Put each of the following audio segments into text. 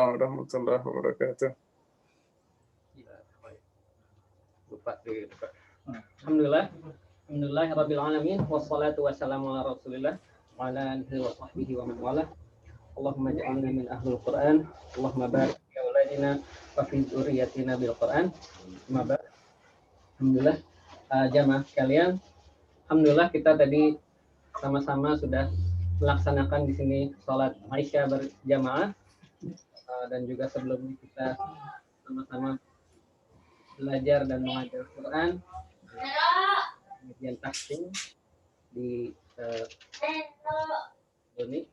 warahmatullahi wabarakatuh. Alhamdulillahirabbil alamin wassalatu wassalamu ala Rasulillah wa ala alihi wa sahbihi wa man walah. Allahumma ja'alna min ahlul Qur'an. Allahumma barik fi auladina wa fi dzurriyyatina bil Qur'an. Alhamdulillah, jamaah sekalian. Alhamdulillah kita tadi sama-sama sudah melaksanakan di sini sholat Aisyah berjamaah, dan juga sebelumnya kita sama-sama belajar dan mengajar Quran, kemudian tahsin di ini.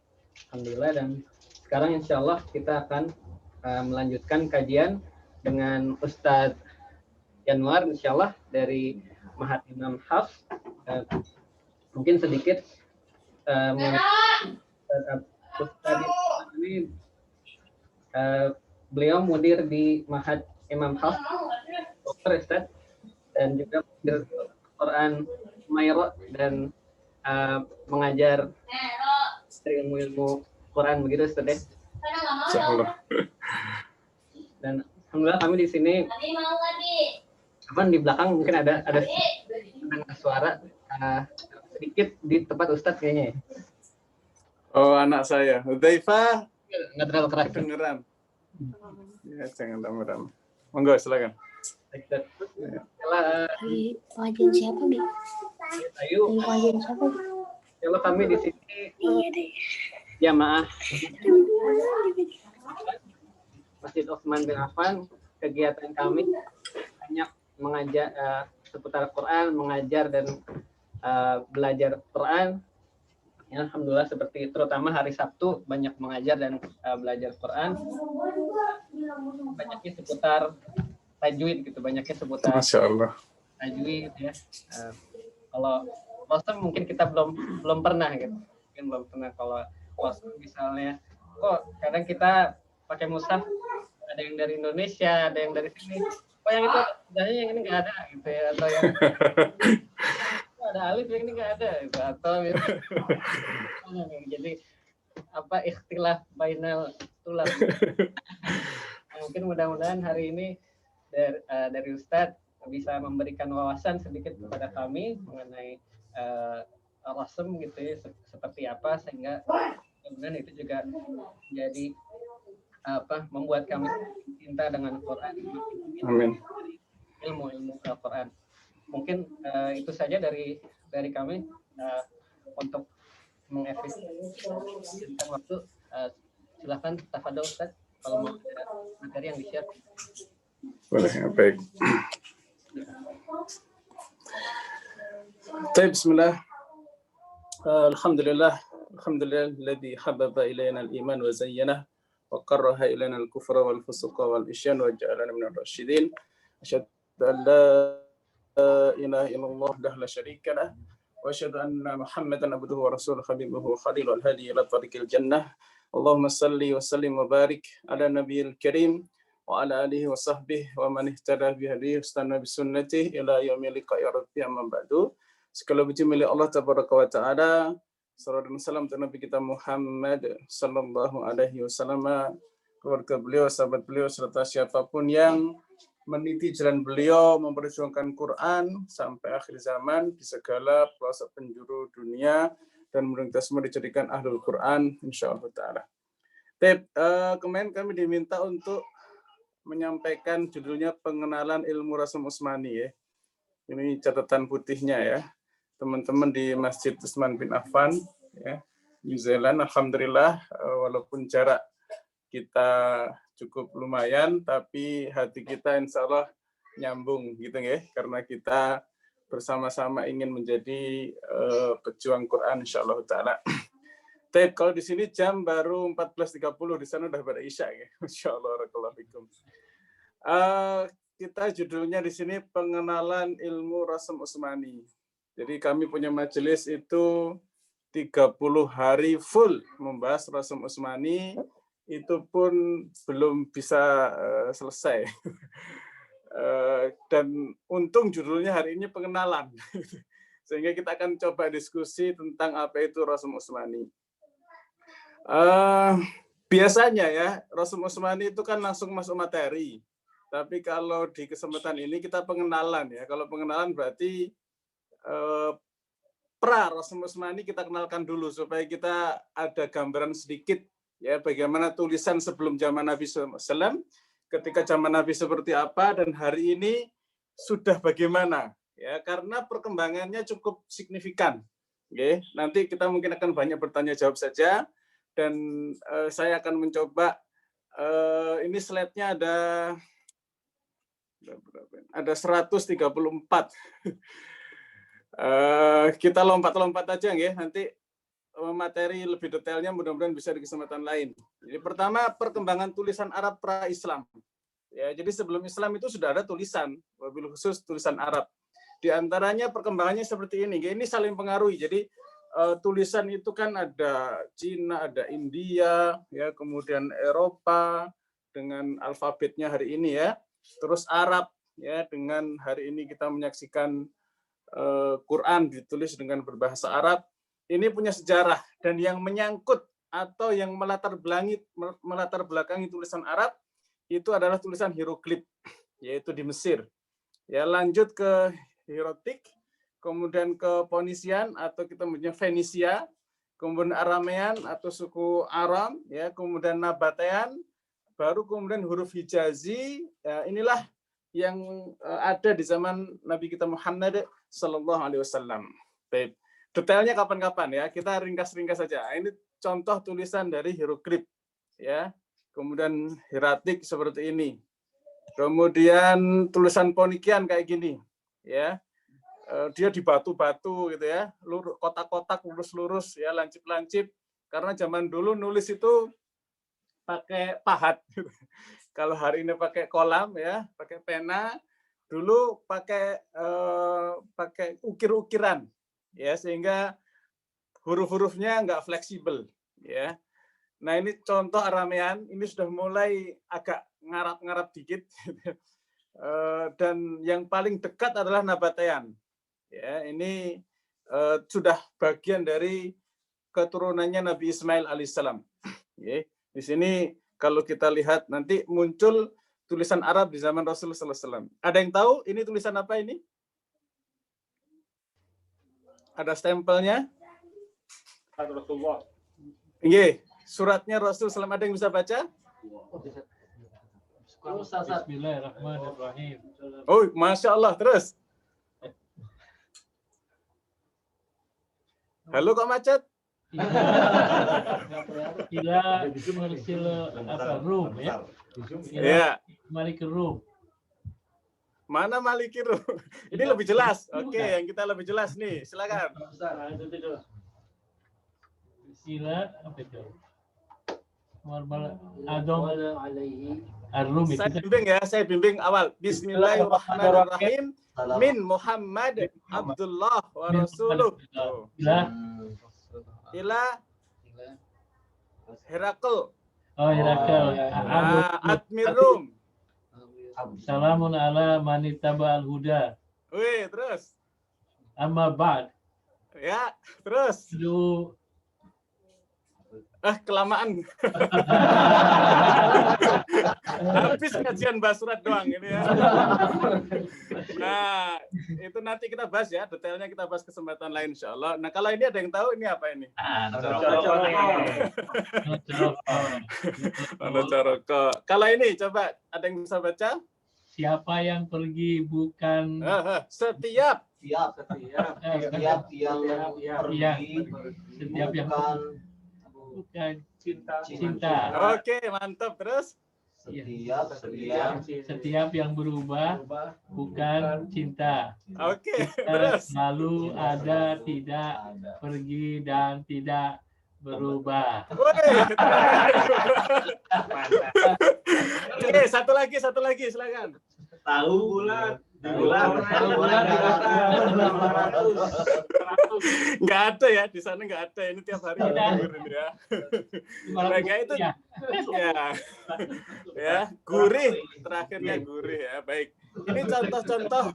Alhamdulillah, dan sekarang insya Allah kita akan melanjutkan kajian dengan Ustadz Yanwar insya Allah dari Mahat Imam Hafs. Mungkin sedikit Ustadz ini beliau mudir di Mahat Imam Hafs, dokter Ustadz, dan juga mudir Quran Mairo dan mengajar ilmu Quran begitu Ustadz. Insyaallah. Dan alhamdulillah kami di sini di belakang mungkin ada suara sedikit di tempat Ustadz kayaknya. Oh, anak saya, Hudzaifah. Nggak terlalu keras. Kedengeran. Ya, jangan lama-lama. Monggo, silakan. Pengajian siapa, Bi? Ayo. Pengajian siapa, Bi? Kalau kami di sini jamaah Masjid Utsman bin Affan, kegiatan kami banyak mengajar seputar Quran, mengajar dan belajar Quran. Ya, alhamdulillah, seperti terutama hari Sabtu banyak mengajar dan belajar Quran. Banyaknya seputar tajwid gitu, banyaknya seputar Masya Allah. tajwid ya. Kalau Rosem mungkin kita belum pernah gitu. Mungkin belum pernah kalau Rosem misalnya kok kadang kita pakai mushaf, ada yang dari Indonesia, ada yang dari sini. Oh yang itu adanya yang ini nggak ada gitu ya, atau yang ada alif yang ini nggak ada gitu, atau gitu. Jadi apa ikhtilaf bainal tulab. Mungkin mudah-mudahan hari ini dari Ustadz bisa memberikan wawasan sedikit kepada kami mengenai rasem gitu ya, seperti apa, sehingga kemudian itu juga jadi membuat kami cinta dengan Quran. Amin. Ilmu Al-Quran. Mungkin itu saja dari kami untuk mengefisienkan waktu. Silakan tafadhol Ustaz kalau mau ada materi yang di-share. Boleh, baik. Baik, bismillah. Alhamdulillah alladzi habbaba ilaina al-iman wa zayyana wa karraha ilaina al-kufra wal fusuqa wal isyan wa ja'alana minal rasyidin. Asyhadu an la ilaha illallah wahdahu la syarika lah wa asyhadu anna Muhammadan abduhu wa rasuluhu habibuhu wa khaliluhu al-hadi ila tariqil jannah. Allahumma salli wa sallim wa barik ala nabiyil karim wa ala alihi wa sahbihi wa man ihtada bi hadihi istana bi sunnatihi ila yaumil liqa'i rabbi amma ba'du. Segala puji milik Allah tabaraka wa taala. Salawat dan salam untuk Nabi kita Muhammad sallallahu alaihi wasallam, keluarga beliau, sahabat beliau, serta siapapun yang meniti jalan beliau memperjuangkan Quran sampai akhir zaman di segala pelosok penjuru dunia, dan mudah-mudahan kita semua dijadikan ahlul Quran insyaallah taala. Kemarin kami diminta untuk menyampaikan judulnya pengenalan ilmu Rasm Utsmani ya. Ini catatan putihnya ya. Teman-teman di Masjid Utsman bin Affan ya, New Zealand. Alhamdulillah, walaupun jarak kita cukup lumayan, tapi hati kita insya Allah nyambung gitu ya, karena kita bersama-sama ingin menjadi pejuang Quran insya Allah taala. Tapi kalau di sini jam baru 14.30, di sana udah pada Isya ya. Insya Allah. Kita judulnya di sini pengenalan ilmu Rasm Utsmani. Jadi kami punya majelis itu 30 hari full membahas Rasm Utsmani, itu pun belum bisa selesai. Dan untung judulnya hari ini pengenalan. Sehingga kita akan coba diskusi tentang apa itu Rasm Utsmani. Biasanya ya, Rasul Utsmani itu kan langsung masuk materi. Tapi kalau di kesempatan ini kita pengenalan ya. Kalau pengenalan berarti Rasul Utsmani kita kenalkan dulu supaya kita ada gambaran sedikit ya bagaimana tulisan sebelum zaman Nabi SAW, ketika zaman Nabi seperti apa, dan hari ini sudah bagaimana ya, karena perkembangannya cukup signifikan. Oke, nanti kita mungkin akan banyak bertanya jawab saja. Dan saya akan mencoba, ini slide-nya ada 134. Kita lompat-lompat aja ya, nanti materi lebih detailnya mudah-mudahan bisa di kesempatan lain. Jadi pertama, perkembangan tulisan Arab pra-Islam. Ya, jadi sebelum Islam itu sudah ada tulisan, wabil khusus tulisan Arab. Di antaranya perkembangannya seperti ini. Ini saling pengaruhi. Jadi tulisan itu kan ada Cina, ada India, ya, kemudian Eropa dengan alfabetnya hari ini ya, terus Arab ya, dengan hari ini kita menyaksikan Quran ditulis dengan berbahasa Arab. Ini punya sejarah, dan yang menyangkut atau yang melatar belakangi tulisan Arab itu adalah tulisan hieroglif, yaitu di Mesir. Ya, lanjut ke hierotik, kemudian ke Ponisian atau kita menyebutnya Fenisia, kemudian Aramean atau suku Aram, ya, kemudian Nabatean, baru kemudian huruf Hijazi. Ya, inilah yang ada di zaman Nabi kita Muhammad Sallallahu Alaihi Wasallam. Baik, detailnya kapan-kapan ya, kita ringkas-ringkas saja. Ini contoh tulisan dari hieroglif, ya, kemudian hieratik seperti ini, kemudian tulisan Ponikian kayak gini, ya. Dia di batu-batu gitu ya, kotak-kotak lurus-lurus ya, lancip-lancip, karena zaman dulu nulis itu pakai pahat. Kalau hari ini pakai kolam ya, pakai pena, dulu pakai ukir-ukiran ya, sehingga huruf-hurufnya nggak fleksibel ya. Nah, ini contoh Aramean, ini sudah mulai agak ngarap-ngarap dikit. Dan yang paling dekat adalah Nabatean. Ya, ini sudah bagian dari keturunannya Nabi Ismail alaihissalam. Ya, di sini kalau kita lihat nanti muncul tulisan Arab di zaman Rasulullah SAW. Ada yang tahu ini tulisan apa ini? Ada stempelnya? Rasulullah. Iya, suratnya Rasul SAW, ada yang bisa baca? Bismillahirrahmanirrahim. Oh, Masya Allah, terus. Halo, kok macet? Ila mersil apa Rum ya? Ya. Malik Rum. Mana Malikir? Ini lebih jelas. Oke, yang kita lebih jelas nih. Silakan. Sila apa itu? Adam Ar-Rum itu. Saya bimbing awal. Bismillahirrahmanirrahim. Min Muhammad Abdullah wa Rasuluh. Ila Herakl. Oh, Herakl. Admirum. Salamun ala manitaba al-huda. Wih, terus. Amma ba'd. Ya, terus. Lu Kelamaan. Habis kajian basurat doang ini ya. Nah, itu nanti kita bahas ya, detailnya kita bahas kesempatan lain insya Allah. Nah, kalau ini ada yang tahu ini apa ini? Kalau ini coba ada yang bisa baca? Siapa yang pergi bukan setiap yang bukan cinta. Oke, mantap. Terus? Setiap yang berubah bukan cinta. Oke, terus? Lalu ada, tidak, pergi dan tidak berubah. Oke, satu lagi, silakan. Tahu bulan. Nggak ada ya, di sana nggak ada. Ini tiap hari ini ya. Mereka itu ya gurih, terakhirnya gurih ya. Baik, ini contoh-contoh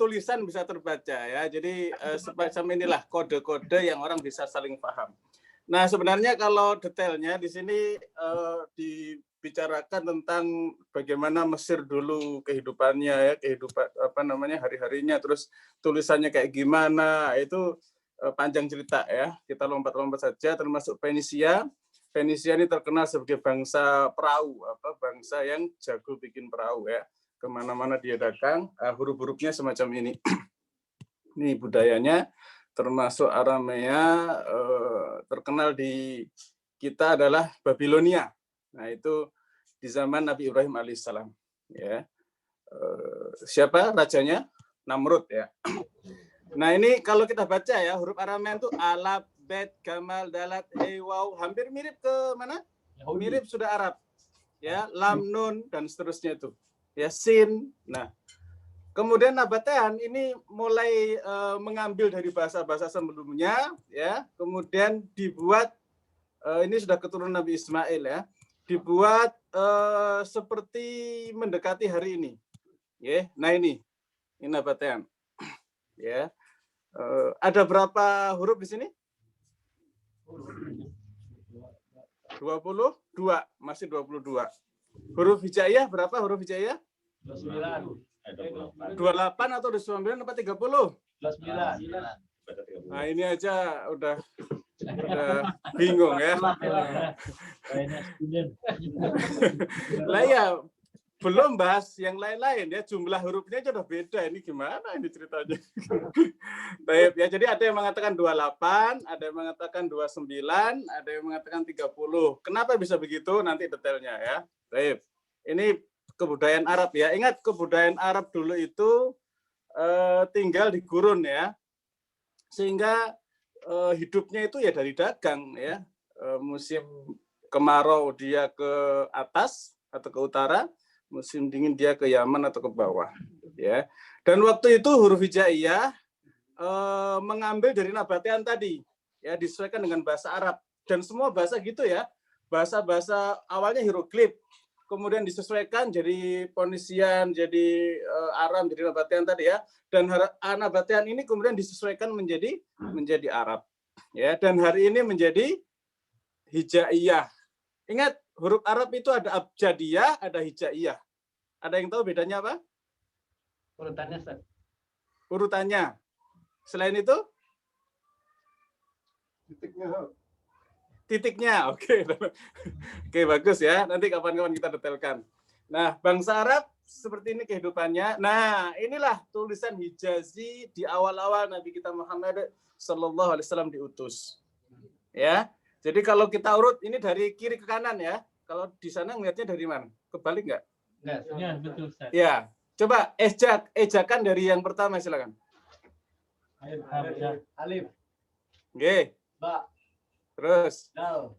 tulisan bisa terbaca ya. Jadi semacam inilah kode-kode yang orang bisa saling paham. Nah, sebenarnya kalau detailnya di sini dibicarakan tentang bagaimana Mesir dulu kehidupannya ya, kehidupan apa namanya hari-harinya, terus tulisannya kayak gimana, itu panjang cerita ya. Kita lompat-lompat saja, termasuk Fenisia. Fenisia ini terkenal sebagai bangsa perahu, bangsa yang jago bikin perahu ya. Kemana-mana dia datang, huruf-hurufnya semacam ini. Ini budayanya. Termasuk Aramea terkenal di kita adalah Babilonia. Nah, itu di zaman Nabi Ibrahim alaihissalam. Ya. Siapa rajanya? Namrud ya. Nah, ini kalau kita baca ya, huruf Aramea itu alaf, bet, gamal, dalat, he, waw, hampir mirip ke mana? Mirip sudah Arab. Ya, lam, nun dan seterusnya itu. Ya, sin. Nah, kemudian Nabatean ini mulai mengambil dari bahasa-bahasa sebelumnya, ya. Kemudian dibuat ini sudah keturunan Nabi Ismail ya, dibuat seperti mendekati hari ini. Ya, nah ini Nabatean. Ya, ada berapa huruf di sini? 22, masih 22. Huruf hijaiyah berapa huruf hijaiyah? 29. 28 atau 29 apa 30? 29. Nah, ini aja udah bingung ya. Lah ya, belum bahas yang lain-lain ya, jumlah hurufnya aja udah beda. Ini gimana ini ceritanya? Baik ya, jadi ada yang mengatakan 28, ada yang mengatakan 29, ada yang mengatakan 30. Kenapa bisa begitu? Nanti detailnya ya. Baik. Ini kebudayaan Arab ya. Ingat kebudayaan Arab dulu itu tinggal di gurun ya. Sehingga hidupnya itu ya dari dagang ya. Musim kemarau dia ke atas atau ke utara, musim dingin dia ke Yaman atau ke bawah ya. Dan waktu itu huruf hijaiyah mengambil dari Nabatean tadi ya, disesuaikan dengan bahasa Arab, dan semua bahasa gitu ya. Bahasa-bahasa awalnya hieroglif, kemudian disesuaikan jadi Ponisian, jadi Aram, jadi Nabatean tadi ya. Dan Nabatean ini kemudian disesuaikan menjadi Arab. Ya, dan hari ini menjadi hijaiyah. Ingat, huruf Arab itu ada abjadiyah, ada hijaiyah. Ada yang tahu bedanya apa? Urutannya, Ustaz. Urutannya. Selain itu? Titiknya, oke. Oke, bagus ya. Nanti kapan-kapan kita detailkan. Nah, bangsa Arab seperti ini kehidupannya. Nah, inilah tulisan Hijazi di awal-awal Nabi kita Muhammad Sallallahu Alaihi Wasallam diutus. Ya, jadi kalau kita urut ini dari kiri ke kanan ya. Kalau di sana ngelihatnya dari mana? Kebalik nggak? Enggak, Ya, betul, Ustaz. Ya, coba ejakan dari yang pertama silakan. Alif, Oke. ba, Terus, dal.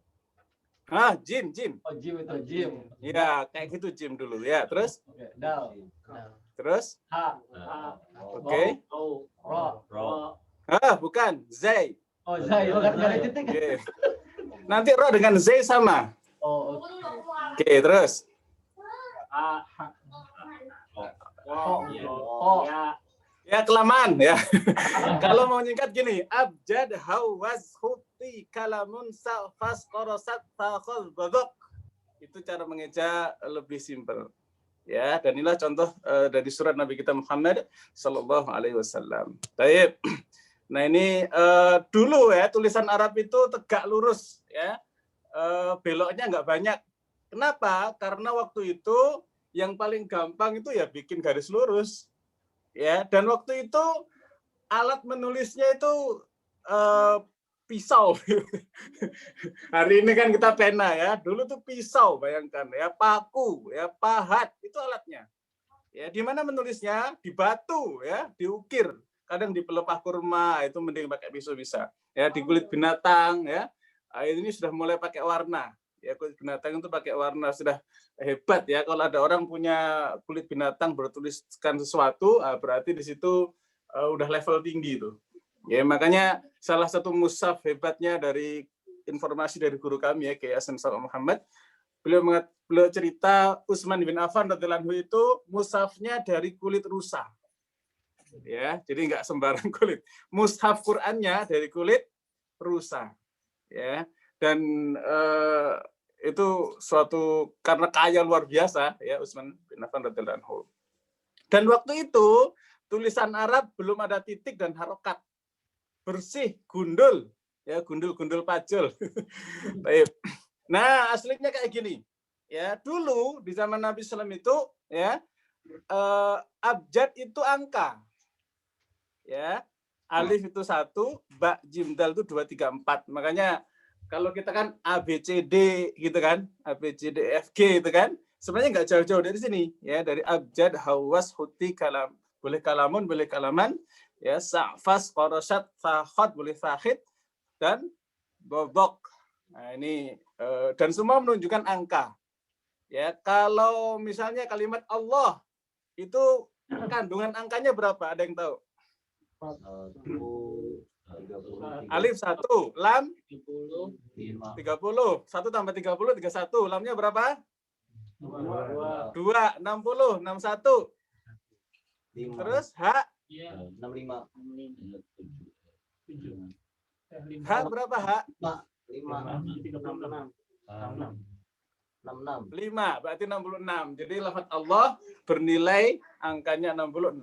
jim. Oh, jim itu jim. Ya, kayak gitu jim dulu ya. Terus, Oke, dal. terus, Ha, oke. ro. Bukan, zai. Oh, zai, bukan ada titik. Oke. Nanti ro dengan zai sama. Oh, Oke, terus. Ya, kelamaan ya. Kalau mau nyingkat gini, abjad hawaz huti kalamun safas korosat takhol bodok. Itu cara mengeja lebih simpel. Ya, dan inilah contoh dari surat Nabi kita Muhammad Sallallahu Alaihi Wasallam. Baik. Nah, ini dulu ya, tulisan Arab itu tegak lurus ya. Beloknya nggak banyak. Kenapa? Karena waktu itu yang paling gampang itu ya bikin garis lurus. Ya, dan waktu itu alat menulisnya itu pisau. Hari ini kan kita pena ya, dulu tuh pisau, bayangkan ya, paku, ya, pahat, itu alatnya. Ya, di mana menulisnya? Di batu ya, diukir. Kadang di pelepah kurma, itu mending pakai pisau bisa. Ya, di kulit binatang ya. Ini sudah mulai pakai warna. Ya, kulit binatang itu pakai warna, sudah hebat ya. Kalau ada orang punya kulit binatang bertuliskan sesuatu, berarti di situ udah level tinggi itu. Ya, makanya salah satu mushaf hebatnya dari informasi dari guru kami ya, Kiai Hasan Saleh Muhammad, beliau cerita Utsman bin Affan radhiyallahu anhu itu mushafnya dari kulit rusa. Ya, jadi nggak sembarang kulit. Mushaf Qur'annya dari kulit rusa. Ya. dan itu suatu karena kaya luar biasa ya Utsman bin Affan radhiyallahu anhu. Dan waktu itu tulisan Arab belum ada titik dan harokat, bersih, gundul, ya gundul pacul. Baik. Nah aslinya kayak gini, ya dulu di zaman Nabi SAW itu ya abjad itu angka, ya alif itu 1, ba, jim, dal itu 2, 3, 4. Makanya kalau kita kan A, B, C, D gitu kan, A, B, C, D, F, G gitu kan, sebenarnya nggak jauh-jauh dari sini, ya dari abjad, hawas, huti, kalam, boleh kalamun, boleh kalaman, ya sa'fas, qarasat, fakhat, boleh fakhid, dan bobok. Nah ini dan semua menunjukkan angka. Ya kalau misalnya kalimat Allah itu kandungan angkanya berapa? Ada yang tahu? Alif 1, lam 30. 1 tambah 30, 31. Lamnya berapa? 2, 60, 61. Terus H? 65. H berapa H? 5, berarti 66. Jadi lafaz Allah bernilai angkanya 66.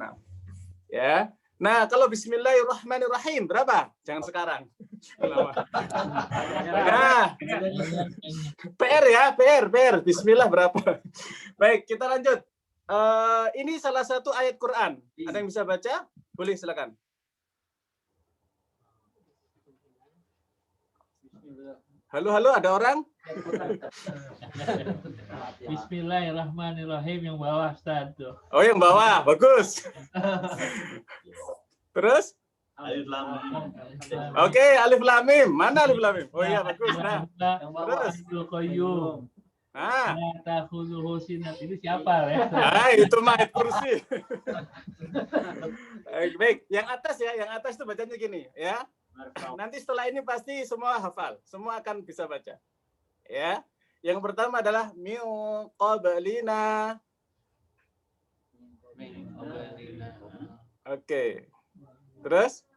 Ya. Nah, kalau bismillahirrahmanirrahim berapa? Jangan sekarang. Nah, PR ya, PR. Bismillah berapa? Baik, kita lanjut. Ini salah satu ayat Quran. Ada yang bisa baca? Boleh, silakan. Halo, ada orang? Bismillahirrahmanirrahim yang bawah Ustaz tuh. Oh, yang bawah, bagus. Terus? Alif lam mim. Oke, alif lam mim. Mana alif lam mim? Oh iya, bagus. Nah, terus? Qayyum. Nah, La ta'khudhuhu sinatun. Itu siapa ya? itu mah ayat kursi. Baik, yang atas ya, yang atas itu bacanya gini, ya. Nanti setelah ini pasti semua hafal, semua akan bisa baca. Ya. Yang pertama adalah min qablina. Oke. Terus?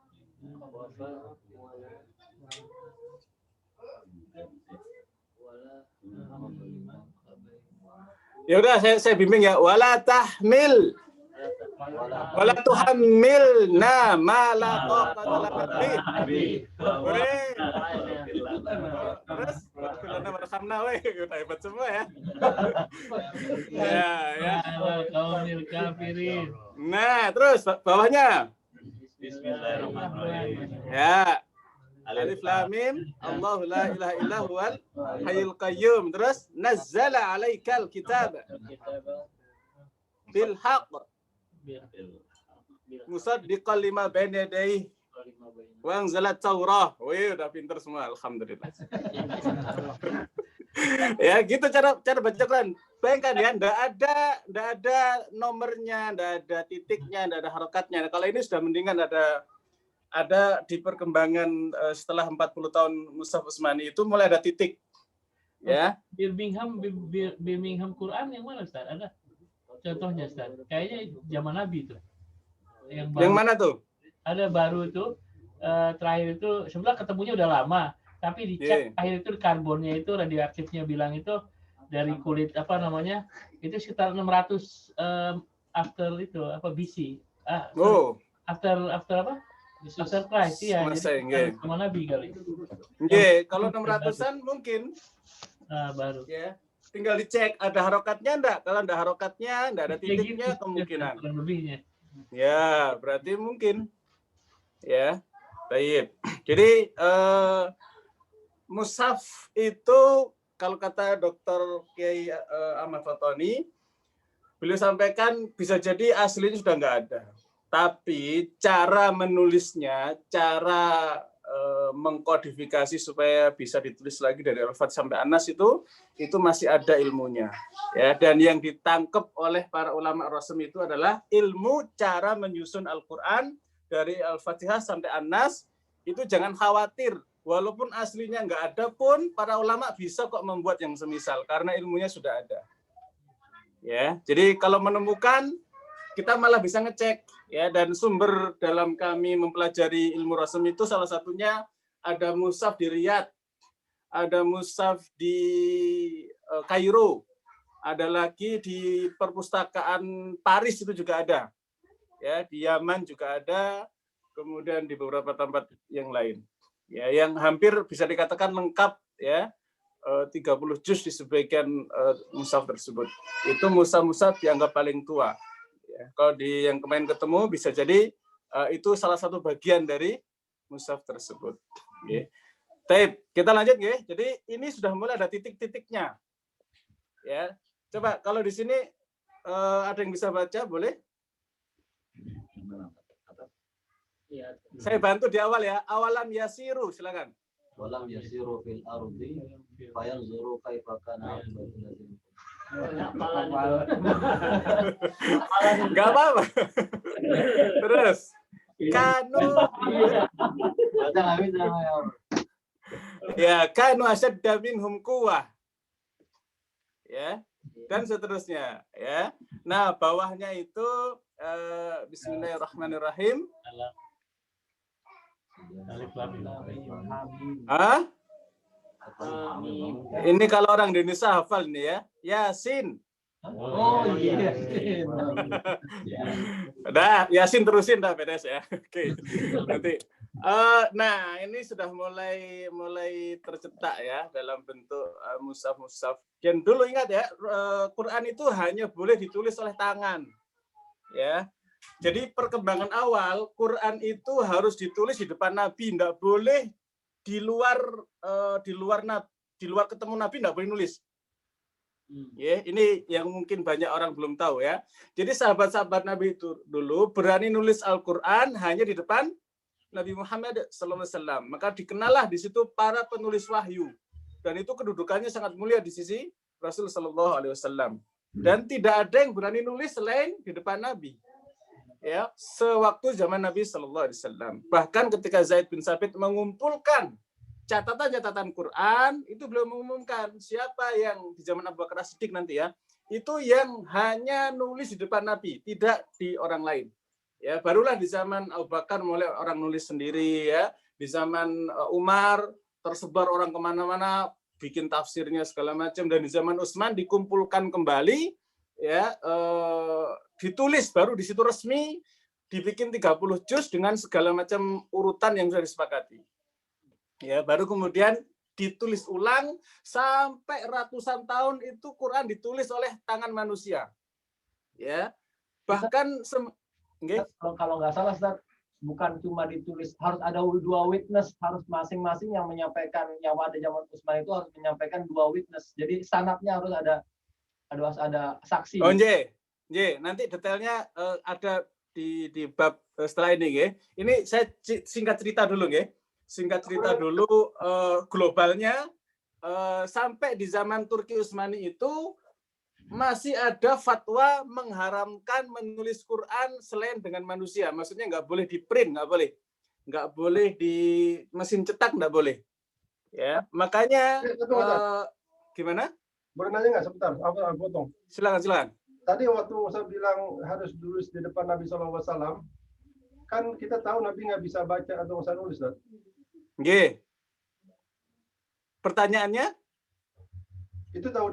Ya udah saya bimbing ya. Wala tahmil. Wala tuhammilna ma la taqata lana bih. Terus kulana warhamna we, udah hebat semua ya. Ya. Qaumil kafirin. Nah, terus bawahnya. Bismillahirrahmanirrahim. Ya. Alif lam mim, Allahu la ilaha illa huwal hayyul qayyum. Terus nazzala 'alaikal kitab bil haqq musaddiqan lima baina yadayhi wa anzala taurah. Wih, udah pinter semua, alhamdulillah. Ya, gitu cara baca Quran. Bayangkan ya, enggak ada nomornya, enggak ada titiknya, enggak ada harokatnya. Nah, kalau ini sudah mendingan ada di perkembangan setelah 40 tahun Mushaf Utsmani itu mulai ada titik. Ya. Birmingham Quran yang mana Ustaz? Ada contohnya Ustaz? Kayaknya zaman Nabi itu. Yang mana tuh? Ada baru itu terakhir itu sebenarnya ketemunya udah lama, tapi dicek akhir itu karbonnya itu radioaktifnya bilang itu dari kulit apa namanya? Itu sekitar 600 after itu apa BC. After apa? After Christ ya. Jadi sama Nabi kali. Kalau 600-an mungkin. Nah, baru. Ya. Tinggal dicek ada harokatnya enggak. Kalau ada harokatnya, enggak ada titiknya, kemungkinan. Lebihnya. Ya, berarti mungkin. Ya. Baik. Jadi mushaf itu kalau kata Dr. Kiai Ahmad Fatoni, beliau sampaikan bisa jadi aslinya sudah enggak ada. Tapi cara menulisnya, cara mengkodifikasi supaya bisa ditulis lagi dari Al-Fatihah sampai An-Nas itu masih ada ilmunya. Ya, dan yang ditangkap oleh para ulama Rasul itu adalah ilmu cara menyusun Al-Qur'an dari Al-Fatihah sampai An-Nas. Itu jangan khawatir, walaupun aslinya nggak ada pun para ulama bisa kok membuat yang semisal karena ilmunya sudah ada. Ya, jadi kalau menemukan kita malah bisa ngecek ya, dan sumber dalam kami mempelajari ilmu Rasul itu salah satunya ada mushaf di Riyadh, ada mushaf di Kairo, ada lagi di perpustakaan Paris itu juga ada, ya di Yaman juga ada, kemudian di beberapa tempat yang lain, ya yang hampir bisa dikatakan lengkap, ya 30 juz di sebagian mushaf tersebut. Itu mushaf dianggap paling tua. Ya, kalau di yang kemarin ketemu bisa jadi itu salah satu bagian dari mushaf tersebut. Ya. Taib, kita lanjut ya. Jadi ini sudah mulai ada titik-titiknya. Ya, coba kalau di sini ada yang bisa baca, boleh? Iya. Saya bantu di awal ya. Awalam yasiru, silakan. Walam yasiru fil ardi fayanzuru kaifa kana aqibatul ladzina Enggak apa-apa. Terus kanu baca kami sama ya kanu asyadda minhum quwwah. Ya, dan seterusnya, ya. Nah, bawahnya itu bismillahirrahmanirrahim. Alif lam mim. Ah? Ini kalau orang Indonesia hafal nih ya. Yasin. Oh iya. Udah, Yasin terusin dah beres ya. Oke. Nanti nah, ini sudah mulai tercetak ya dalam bentuk mushaf-mushaf. Dan dulu ingat ya, Quran itu hanya boleh ditulis oleh tangan. Ya. Jadi perkembangan awal Quran itu harus ditulis di depan Nabi, enggak boleh di luar ketemu Nabi enggak boleh nulis. Ya, ini yang mungkin banyak orang belum tahu ya. Jadi sahabat-sahabat Nabi itu dulu berani nulis Al-Qur'an hanya di depan Nabi Muhammad SAW. Maka dikenallah di situ para penulis wahyu. Dan itu kedudukannya sangat mulia di sisi Rasul Shallallahu Alaihi Wasallam. Dan tidak ada yang berani nulis selain di depan Nabi. Ya, sewaktu zaman Nabi Shallallahu Alaihi Wasallam. Bahkan ketika Zaid bin Sabit mengumpulkan catatan-catatan Quran, itu beliau mengumumkan siapa yang di zaman Abu Bakar As-Siddiq nanti ya, itu yang hanya nulis di depan Nabi, tidak di orang lain. Ya, barulah di zaman Abu Bakar mulai orang nulis sendiri ya, di zaman Umar tersebar orang kemana-mana bikin tafsirnya segala macam, dan di zaman Utsman dikumpulkan kembali ya, ditulis baru di situ resmi dibikin 30 juz dengan segala macam urutan yang sudah disepakati. Ya, baru kemudian ditulis ulang sampai ratusan tahun itu Quran ditulis oleh tangan manusia. Ya. Bahkan kalau nggak salah Ustaz, bukan cuma ditulis, harus ada dua witness, harus masing-masing yang menyampaikan, yang ada zaman Utsman itu harus menyampaikan dua witness. Jadi sanadnya harus ada saksi. Oh, nanti detailnya ada di bab setelah ini ya. Ini saya singkat cerita dulu ya. Globalnya sampai di zaman Turki Utsmani itu masih ada fatwa mengharamkan menulis Quran selain dengan manusia. Maksudnya nggak boleh di print, nggak boleh di mesin cetak, nggak boleh. Ya, makanya gimana? Boleh nanya nggak sebentar? Aku potong. Silakan. Tadi waktu saya bilang harus tulis di depan Nabi SAW, kan kita tahu Nabi nggak bisa baca atau bisa nulis, kan? Nggih. Pertanyaannya? Itu tahu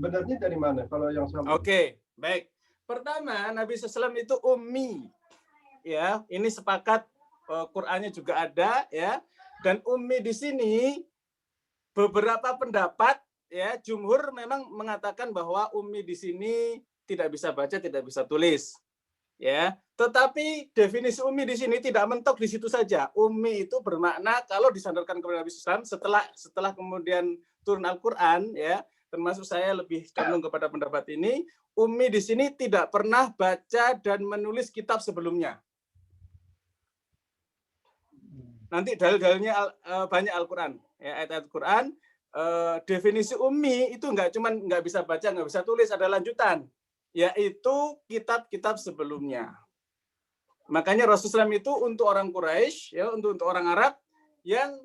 benarnya dari mana kalau yang sama? Oke, baik. Pertama, Nabi SAW itu ummi. Ya, ini sepakat, Qur'annya juga ada ya. Dan ummi di sini beberapa pendapat ya, jumhur memang mengatakan bahwa ummi di sini tidak bisa baca, tidak bisa tulis. Ya, tetapi definisi ummi di sini tidak mentok di situ saja. Ummi itu bermakna kalau disandarkan kepada Nabi SAW setelah kemudian turun Al-Qur'an ya, termasuk saya lebih condong kepada pendapat ini, ummi di sini tidak pernah baca dan menulis kitab sebelumnya. Nanti dalil-dalilnya banyak Al-Qur'an, ya, ayat-ayat Qur'an. Definisi ummi itu nggak bisa baca, nggak bisa tulis, ada lanjutan, yaitu kitab-kitab sebelumnya. Makanya Rasulullah itu untuk orang Quraisy, ya, untuk orang Arab yang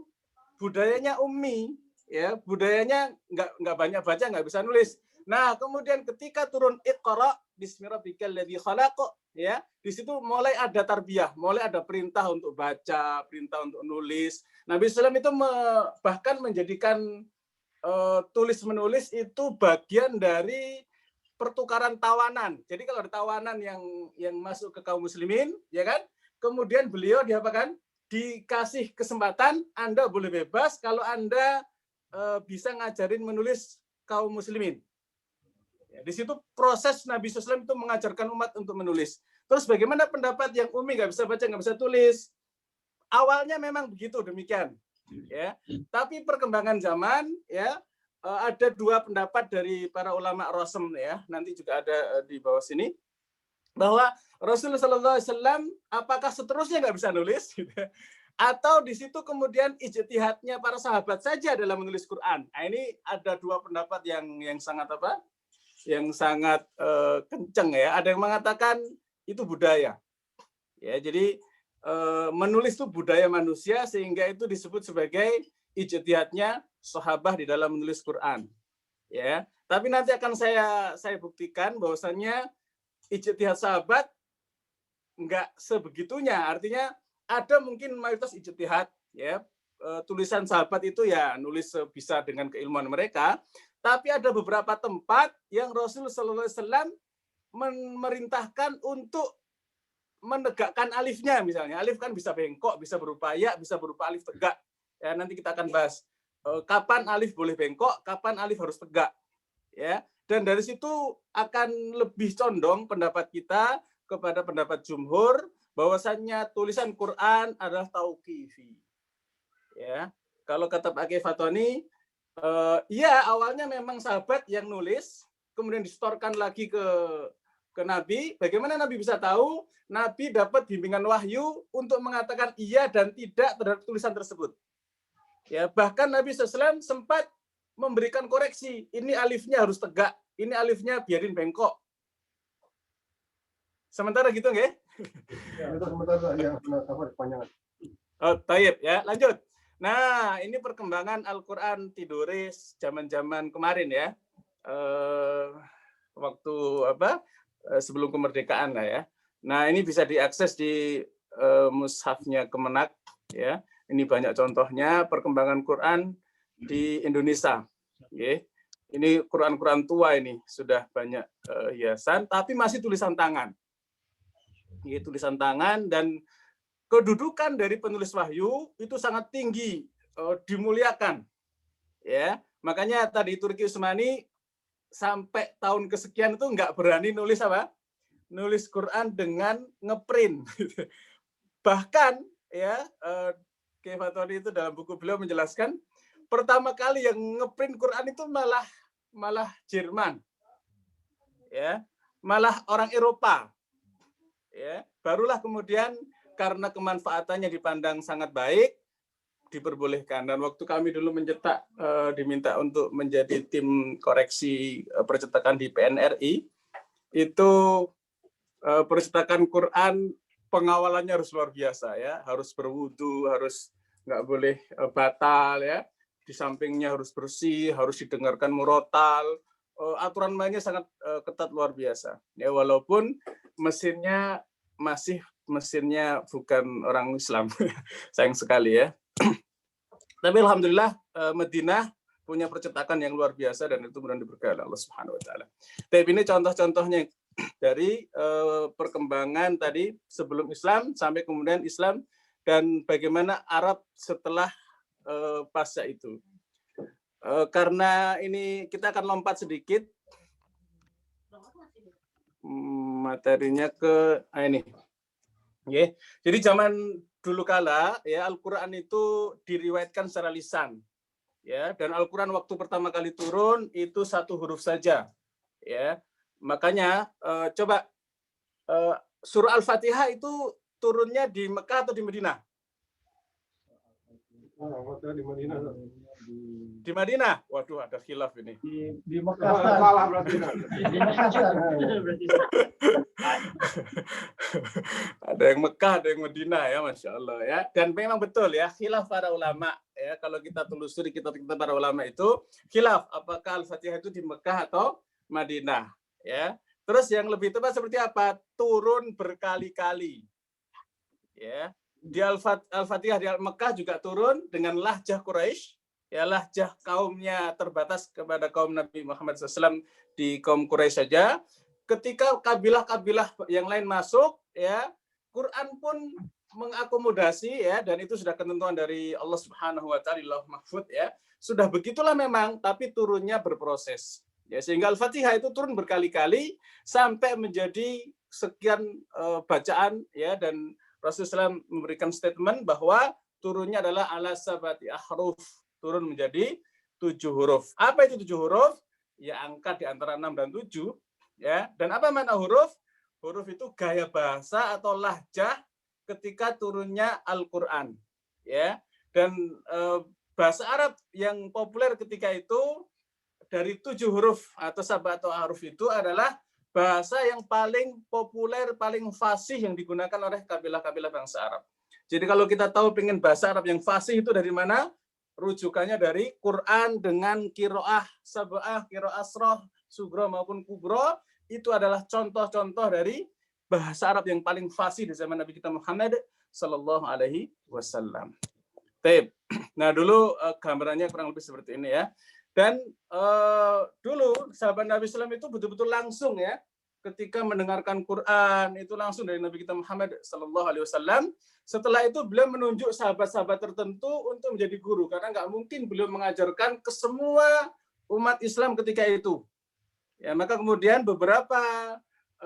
budayanya ummi, ya, budayanya nggak banyak baca, nggak bisa nulis, Nah, kemudian ketika turun Iqra bismi rabbikal ladzi khalaq, ya, di situ mulai ada tarbiyah, mulai ada perintah untuk baca, perintah untuk nulis. Nabi SAW itu bahkan menjadikan tulis menulis itu bagian dari pertukaran tawanan. Jadi kalau ada tawanan yang masuk ke kaum muslimin, ya kan? Kemudian beliau diapakan? Dikasih kesempatan, Anda boleh bebas kalau Anda bisa ngajarin menulis kaum muslimin. Ya, di situ proses Nabi SAW itu mengajarkan umat untuk menulis. Terus bagaimana pendapat yang umi nggak bisa baca, nggak bisa tulis? Awalnya memang begitu, demikian. Ya, tapi perkembangan zaman, ya, ada dua pendapat dari para ulama Rasem, ya, nanti juga ada di bawah sini, bahwa Rasulullah SAW apakah seterusnya nggak bisa nulis, atau di situ kemudian ijtihadnya para sahabat saja dalam menulis Quran. Nah, ini ada dua pendapat yang sangat apa? Yang sangat kenceng, ya. Ada yang mengatakan itu budaya, ya. Jadi menulis itu budaya manusia sehingga itu disebut sebagai ijtihadnya sahabat di dalam menulis Quran, ya. Tapi nanti akan saya buktikan bahwasannya ijtihad sahabat enggak sebegitunya. Artinya ada mungkin mayoritas ijtihad, ya, tulisan sahabat itu ya nulis bisa dengan keilmuan mereka. Tapi ada beberapa tempat yang Rasulullah SAW memerintahkan untuk menegakkan alifnya, misalnya. Alif kan bisa bengkok, bisa berupa ya, bisa berupa alif tegak. Ya, nanti kita akan bahas kapan alif boleh bengkok, kapan alif harus tegak. Ya, dan dari situ akan lebih condong pendapat kita kepada pendapat jumhur bahwasannya tulisan Quran adalah tauqifi. Ya, kalau kata Pak Kiai Fatoni, iya, awalnya memang sahabat yang nulis, kemudian distorkan lagi ke Nabi. Bagaimana Nabi bisa tahu? Nabi dapat bimbingan wahyu untuk mengatakan iya dan tidak terhadap tulisan tersebut. Ya, bahkan Nabi SAW sempat memberikan koreksi. Ini alifnya harus tegak, ini alifnya biarin bengkok. Sementara gitu, nggih? Ya, sementara ya, kepanjangan. Oh, taib, ya, lanjut. Nah, ini perkembangan Al-Quran Tiduris zaman-zaman kemarin, ya. Waktu apa? Sebelum kemerdekaan lah, ya. Nah, ini bisa diakses di mushafnya Kemenak, ya. Ini banyak contohnya perkembangan Quran di Indonesia. Ya. Ini Quran-Quran tua ini sudah banyak hiasan, tapi masih tulisan tangan. Ini tulisan tangan dan kedudukan dari penulis wahyu itu sangat tinggi, dimuliakan, ya. Makanya tadi Turki Utsmani sampai tahun kesekian itu nggak berani nulis apa? Nulis Quran dengan ngeprint. Bahkan, ya, Kiai Fatoni itu dalam buku beliau menjelaskan pertama kali yang ngeprint Quran itu malah Jerman, ya, malah orang Eropa, ya. Barulah kemudian karena kemanfaatannya dipandang sangat baik, diperbolehkan. Dan waktu kami dulu mencetak, diminta untuk menjadi tim koreksi percetakan di PNRI, itu percetakan Quran pengawalannya harus luar biasa, ya. Harus berwudu, harus nggak boleh batal, ya. Di sampingnya harus bersih, harus didengarkan murotal. Aturan mainnya sangat ketat luar biasa. Ya, walaupun mesinnya bukan orang Islam. Sayang sekali, ya. Tapi alhamdulillah Madinah punya percetakan yang luar biasa dan itu benar diberkahi Allah Subhanahu wa taala. Tapi ini contoh-contohnya dari perkembangan tadi sebelum Islam sampai kemudian Islam dan bagaimana Arab setelah pasca itu. Karena ini kita akan lompat sedikit materinya ke ini. Okay. Jadi zaman dulu kala, ya, Al-Quran itu diriwayatkan secara lisan, ya, dan Al-Quran waktu pertama kali turun itu satu huruf saja, ya. Makanya coba surah Al-Fatihah itu turunnya di Mekah atau di Madinah? Di Madinah. Di Madinah. Waduh, ada khilaf ini. Di Mekah. Salah berarti. Di Mekah. Ada yang Mekah, ada yang Madinah, ya, Masya Allah, ya. Dan memang betul, ya, khilaf para ulama, ya. Kalau kita telusuri kita para ulama itu khilaf apakah Al-Fatihah itu di Mekah atau Madinah, ya. Terus yang lebih tepat seperti apa? Turun berkali-kali. Ya. Di Al-Fatihah di Mekah juga turun dengan lahjah Quraisy, ya, lahjah kaumnya terbatas kepada kaum Nabi Muhammad SAW di kaum Quraisy saja. Ketika kabilah-kabilah yang lain masuk, ya, Quran pun mengakomodasi, ya, dan itu sudah ketentuan dari Allah Subhanahu wa taala di Lauh Mahfuz, ya. Sudah begitulah memang, tapi turunnya berproses. Ya, sehingga Al-Fatihah itu turun berkali-kali sampai menjadi sekian bacaan, ya, dan Rasulullah SAW memberikan statement bahwa turunnya adalah ala sabati ahruf, turun menjadi 7 huruf. Apa itu 7 huruf? Ya, angka di antara 6 dan 7, ya. Dan apa makna huruf? Huruf itu gaya bahasa atau lahjah ketika turunnya Al-Qur'an, ya. Dan bahasa Arab yang populer ketika itu dari 7 huruf atau sabah atau ahruf itu adalah bahasa yang paling populer, paling fasih yang digunakan oleh kabilah-kabilah bangsa Arab. Jadi kalau kita tahu pengen bahasa Arab yang fasih itu dari mana? Rujukannya dari Quran dengan qiraah sab'ah, qiraah asroh, sugro maupun kubro. Itu adalah contoh-contoh dari bahasa Arab yang paling fasih di zaman Nabi kita Muhammad Sallallahu Alaihi Wasallam. Nah dulu gambarannya kurang lebih seperti ini, ya. Dan dulu sahabat Nabi SAW itu betul-betul langsung, ya, ketika mendengarkan Quran itu langsung dari Nabi kita Muhammad Sallallahu Alaihi Wasallam. Setelah itu beliau menunjuk sahabat-sahabat tertentu untuk menjadi guru, karena nggak mungkin beliau mengajarkan ke semua umat Islam ketika itu. Ya, maka kemudian beberapa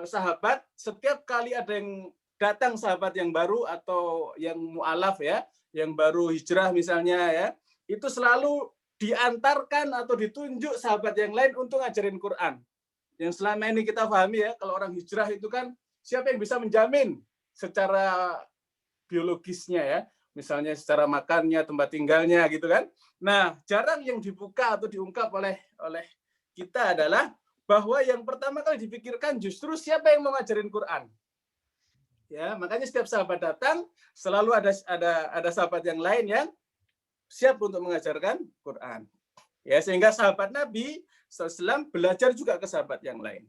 sahabat setiap kali ada yang datang sahabat yang baru atau yang mu'alaf, ya, yang baru hijrah misalnya, ya, itu selalu diantarkan atau ditunjuk sahabat yang lain untuk ngajarin Quran. Yang selama ini kita pahami, ya, kalau orang hijrah itu kan siapa yang bisa menjamin secara biologisnya, ya, misalnya secara makannya, tempat tinggalnya, gitu kan. Nah, jarang yang dibuka atau diungkap oleh kita adalah bahwa yang pertama kali dipikirkan justru siapa yang mau ngajarin Quran. Ya, makanya setiap sahabat datang selalu ada sahabat yang lain yang siap untuk mengajarkan Quran. Ya, sehingga sahabat Nabi SAW belajar juga ke sahabat yang lain.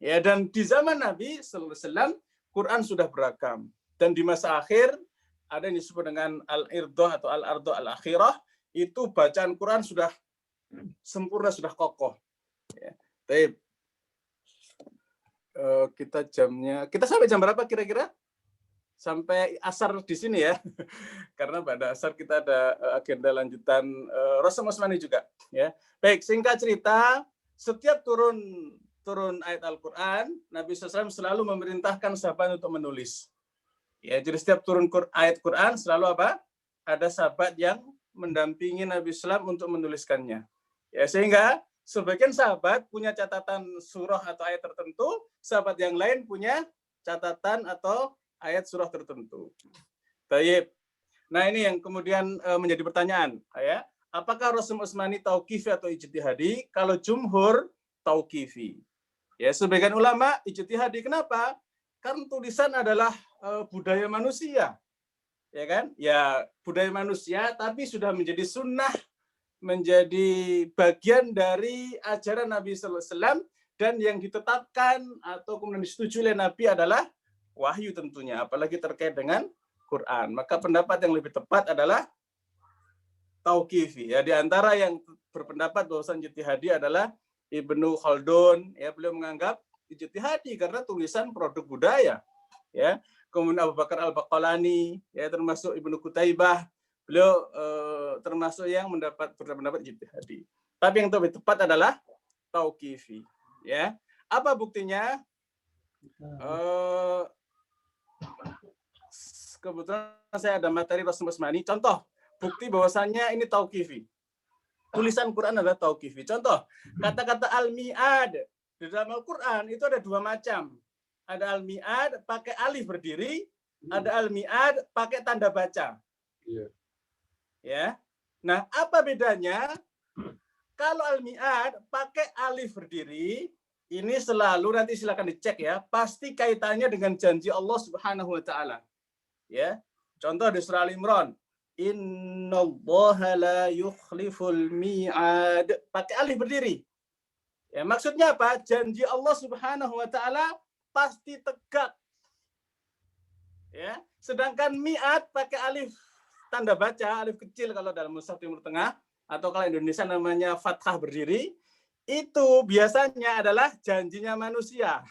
Ya, dan di zaman Nabi SAW Quran sudah beragam. Dan di masa akhir ada yang disebut dengan al-irdoh atau al-ardoh al-akhirah, itu bacaan Quran sudah sempurna, sudah kokoh. Ya. Tapi kita sampai jam berapa kira-kira? Sampai asar di sini, ya, karena pada asar kita ada agenda lanjutan Rasul Usmani juga, ya. Baik, singkat cerita, setiap turun ayat Al-Quran, Nabi SAW selalu memerintahkan sahabat untuk menulis. Ya, jadi setiap turun ayat Quran selalu apa? Ada sahabat yang mendampingi Nabi SAW untuk menuliskannya. Ya, sehingga sebagian sahabat punya catatan surah atau ayat tertentu, sahabat yang lain punya catatan atau ayat surah tertentu. Baik. Nah, ini yang kemudian menjadi pertanyaan, ya. Apakah Rasul Utsmani tauqifi atau ijtihadi? Kalau jumhur tauqifi. Ya, sebagian ulama ijtihadi. Kenapa? Karena tulisan adalah budaya manusia. Ya kan? Ya, budaya manusia tapi sudah menjadi sunnah, menjadi bagian dari ajaran Nabi sallallahu alaihi wasallam, dan yang ditetapkan atau kemudian disetujui oleh Nabi adalah wahyu tentunya, apalagi terkait dengan Quran. Maka pendapat yang lebih tepat adalah tauqifi. Ya, di antara yang berpendapat bahwasanya ijtihadi adalah Ibnu Khaldun, ya, beliau menganggap ijtihadi karena tulisan produk budaya, ya. Kemudian Abu Bakar Al-Baqalani, ya, termasuk Ibnu Qutaibah, beliau termasuk yang berpendapat ijtihadi. Tapi yang lebih tepat adalah tauqifi, ya. Apa buktinya? Kebetulan saya ada materi Rasul Utsmani. Contoh bukti bahwasannya ini tauqifi. Tulisan Quran adalah tauqifi. Contoh, kata-kata al-mi'ad di dalam Al-Quran itu ada 2 macam. Ada al-mi'ad pakai alif berdiri, ada al-mi'ad pakai tanda baca. Ya. Nah, apa bedanya? Kalau al-mi'ad pakai alif berdiri, ini selalu, nanti silakan dicek, ya, pasti kaitannya dengan janji Allah Subhanahu wa taala. Ya. Contoh di surah Al-Imran, innallaha la yukhliful mi'ad, pakai alif berdiri. Ya, maksudnya apa? Janji Allah Subhanahu wa taala pasti tegak. Ya, sedangkan mi'at pakai alif tanda baca, alif kecil kalau dalam mushaf Timur Tengah, atau kalau Indonesia namanya fathah berdiri, itu biasanya adalah janjinya manusia.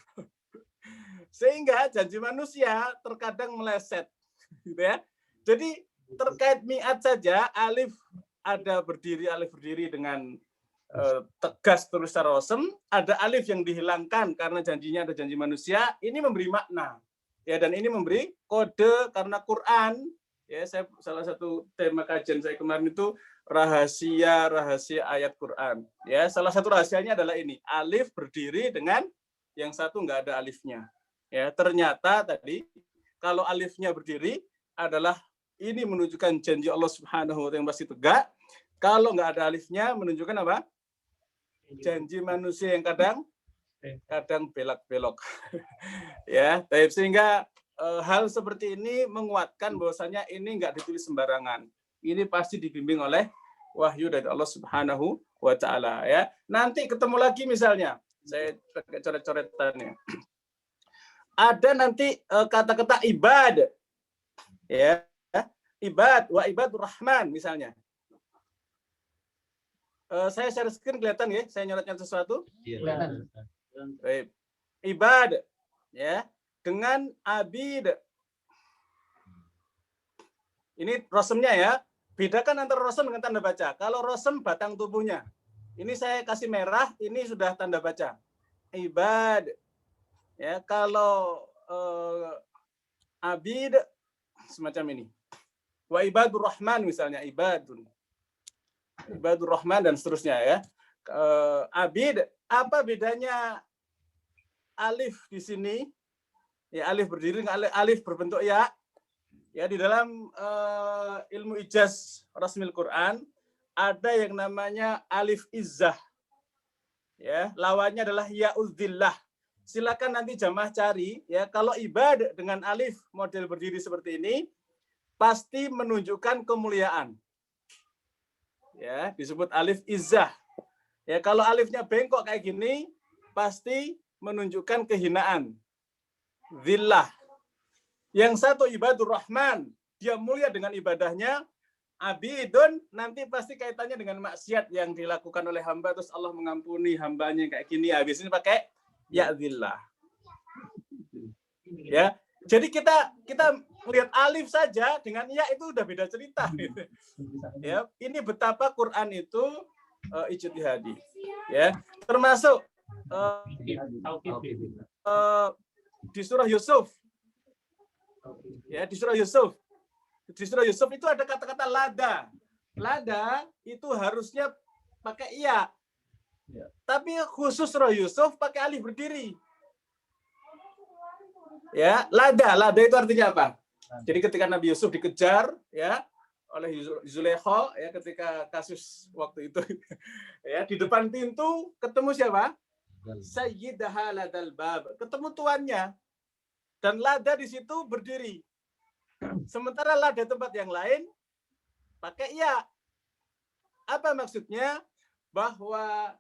Sehingga janji manusia terkadang meleset, gitu ya. Jadi terkait mi'at saja, alif berdiri dengan tegas terus secara rosem, ada alif yang dihilangkan karena janjinya ada janji manusia, ini memberi makna. Ya, dan ini memberi kode karena Quran, ya, salah satu tema kajian saya kemarin itu rahasia ayat Quran. Ya, salah satu rahasianya adalah ini, alif berdiri dengan yang satu nggak ada alifnya. Ya, ternyata tadi kalau alifnya berdiri adalah ini menunjukkan janji Allah Subhanahu wa taala yang pasti tegak. Kalau nggak ada alifnya menunjukkan apa? Janji manusia yang kadang belak-belok. Ya, sehingga hal seperti ini menguatkan bahwasanya ini nggak ditulis sembarangan. Ini pasti dibimbing oleh wahyu dari Allah Subhanahu wa taala, ya. Nanti ketemu lagi misalnya, saya pakai coret-coretannya. Ada nanti kata-kata ibad, ya, ibad wa ibadur rahman misalnya. Saya share screen kelihatan ya, saya nyoret-nyoret sesuatu. Iya. Baik. Ibad, ya, dengan abid. Ini rosemnya ya. Bedakan antara rosem dengan tanda baca. Kalau rosem batang tubuhnya. Ini saya kasih merah, ini sudah tanda baca. Ibad. Ya, kalau abid semacam ini. Wa ibadur rahman misalnya, ibadur rahman dan seterusnya, ya. Abid, apa bedanya alif di sini? Ya, alif berdiri dengan alif berbentuk ya. Ya, di dalam ilmu ijaz rasmil Quran ada yang namanya alif izzah. Ya, lawannya adalah ya'udzillah. Silakan nanti jamaah cari, ya, kalau ibad dengan alif model berdiri seperti ini pasti menunjukkan kemuliaan. Ya, disebut alif izzah. Ya, kalau alifnya bengkok kayak gini pasti menunjukkan kehinaan. Zillah. Yang satu ibadur rahman, dia mulia dengan ibadahnya. Abidun nanti pasti kaitannya dengan maksiat yang dilakukan oleh hamba, terus Allah mengampuni hambanya kayak gini. Habis ini pakai ya zillah. Ya, jadi kita lihat alif saja dengan ya itu udah beda cerita. Ya, ini betapa Quran itu ijtihadi. Ya, termasuk di surah Yusuf. Ya, di surah Yusuf. Di surah Yusuf itu ada kata-kata lada. Lada itu harusnya pakai iya. Tapi khusus surah Yusuf pakai alif berdiri. Ya, lada itu artinya apa? Jadi ketika Nabi Yusuf dikejar, ya, oleh Zulaikha, ya, ketika kasus waktu itu, ya, di depan pintu ketemu siapa? Sayyidaha ladal bab, ketemu tuannya. Dan lada di situ berdiri. Sementara lada tempat yang lain pakai ya. Apa maksudnya? Bahwa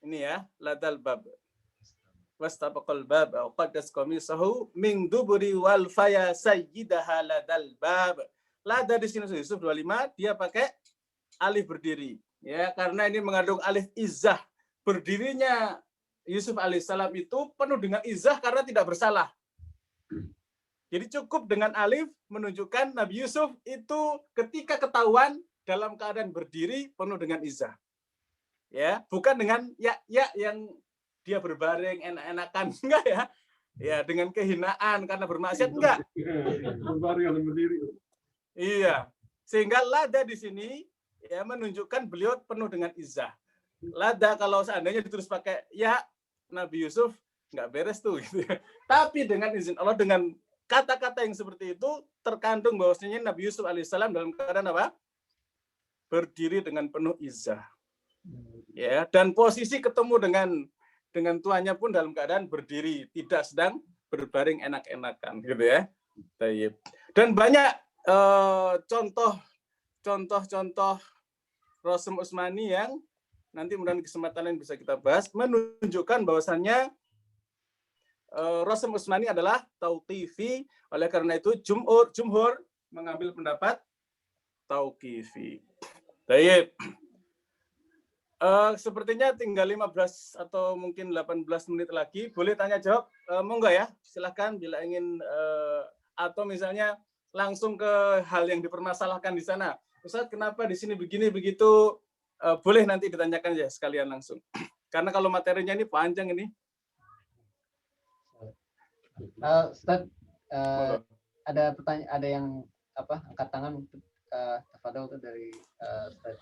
ini ya, ladal bab. Wastabaqal bab au qaddas qamisahu min duburi wal faya sayyidaha ladal bab. Lada di sini Yusuf 25 dia pakai alif berdiri. Ya, karena ini mengandung alif izzah. Berdirinya Yusuf alaihissalam itu penuh dengan izzah karena tidak bersalah. Jadi cukup dengan alif menunjukkan Nabi Yusuf itu ketika ketahuan dalam keadaan berdiri penuh dengan izzah. Ya, bukan dengan ya yang dia berbaring enak-enakan, enggak ya. Ya, dengan kehinaan karena bermaksiat, enggak. Berbaring atau berdiri. Iya. Sehingga lada di sini ya menunjukkan beliau penuh dengan izzah. Lada kalau seandainya ditulis pakai ya Nabi Yusuf nggak beres tuh gitu ya. Tapi dengan izin Allah, dengan kata-kata yang seperti itu terkandung bahwasanya Nabi Yusuf alaihissalam dalam keadaan apa? Berdiri dengan penuh izzah. Ya, dan posisi ketemu dengan tuannya pun dalam keadaan berdiri, tidak sedang berbaring enak-enakan gitu ya. Dan banyak contoh-contoh Rasul Utsmani yang nanti mudah-mudahan kesempatan lain bisa kita bahas, menunjukkan bahwasannya Rasul Utsmani adalah tauqifi. Oleh karena itu jumhur mengambil pendapat tauqifi. Baik. Sepertinya tinggal 15 atau mungkin 18 menit lagi. Boleh tanya jawab? Monggo ya, silahkan bila ingin atau misalnya langsung ke hal yang dipermasalahkan di sana. Ustaz, kenapa di sini begini begitu? Boleh nanti ditanyakan ya sekalian langsung. Karena kalau materinya ini panjang ini. Ustaz, ada pertanyaan, ada yang angkat tangan untuk tafadhol dari Ustaz.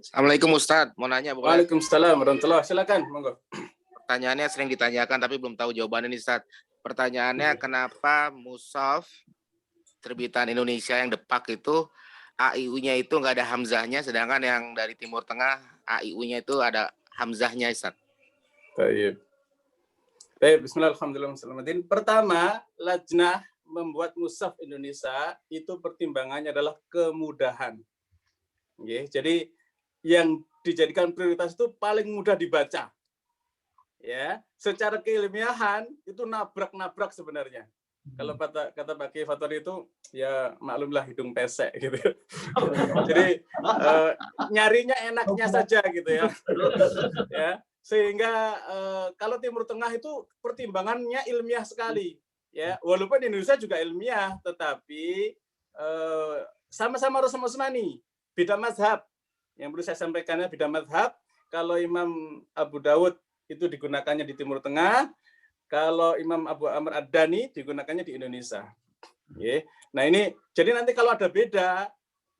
Assalamualaikum Ustadz, mau nanya boleh? Waalaikumsalam warahmatullahi. Silakan, monggo. Pertanyaannya sering ditanyakan tapi belum tahu jawabannya nih Ustadz. Pertanyaannya kenapa mushaf terbitan Indonesia yang depak itu AIU-nya itu nggak ada hamzahnya, sedangkan yang dari Timur Tengah AIU-nya itu ada hamzahnya Ustadz. Baik. Baik, bismillahirrahmanirrahim. Pertama, Lajnah membuat mushaf Indonesia itu pertimbangannya adalah kemudahan. Oke, jadi yang dijadikan prioritas itu paling mudah dibaca. Ya, secara keilmiahan itu nabrak-nabrak sebenarnya. Kalau kata Pak Kiai Fatwari itu ya maklumlah hidung pesek gitu. Jadi nyarinya enaknya saja gitu ya. Ya, sehingga kalau Timur Tengah itu pertimbangannya ilmiah sekali. Ya, walaupun Indonesia juga ilmiah, tetapi sama-sama Rasul Utsmani, beda mazhab. Yang perlu saya sampaikannya beda mazhab. Kalau Imam Abu Dawud itu digunakannya di Timur Tengah, kalau Imam Abu Amr Ad-Dani digunakannya di Indonesia. Nah ini, jadi nanti kalau ada beda,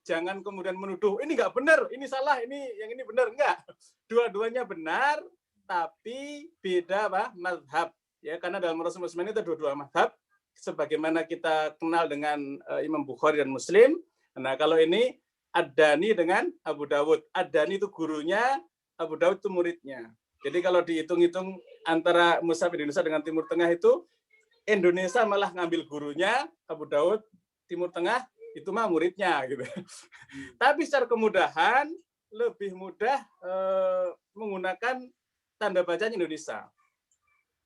jangan kemudian menuduh ini nggak benar, ini salah, ini yang ini benar, enggak. Dua-duanya benar, tapi beda mazhab. Ya, karena dalam Rasul Utsmani itu dua-dua mazhab, sebagaimana kita kenal dengan Imam Bukhari dan Muslim. Nah kalau ini Ad-Dani dengan Abu Dawud. Ad-Dani itu gurunya, Abu Dawud itu muridnya. Jadi kalau dihitung-hitung antara mushaf Indonesia dengan Timur Tengah itu, Indonesia malah ngambil gurunya, Abu Dawud, Timur Tengah itu mah muridnya gitu. Tapi secara kemudahan lebih mudah menggunakan tanda bacanya Indonesia.